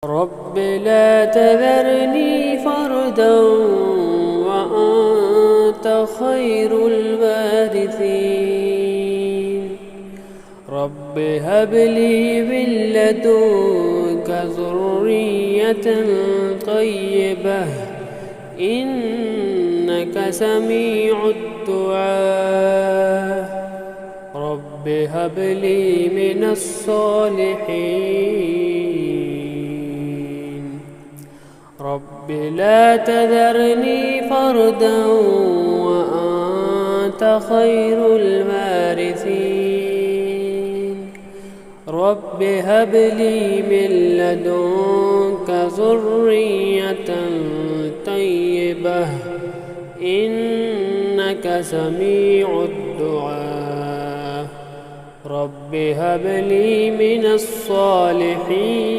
رب لا تذرني فردا وأنت خير الوارثين. رب هب لي من لدنك ذرية طيبة إنك سميع الدعاء. رب هب لي من الصالحين. رب لا تذرني فردا وأنت خير الوارثين. رب هب لي من لدنك ذرية طيبة إنك سميع الدعاء. رب هب لي من الصالحين.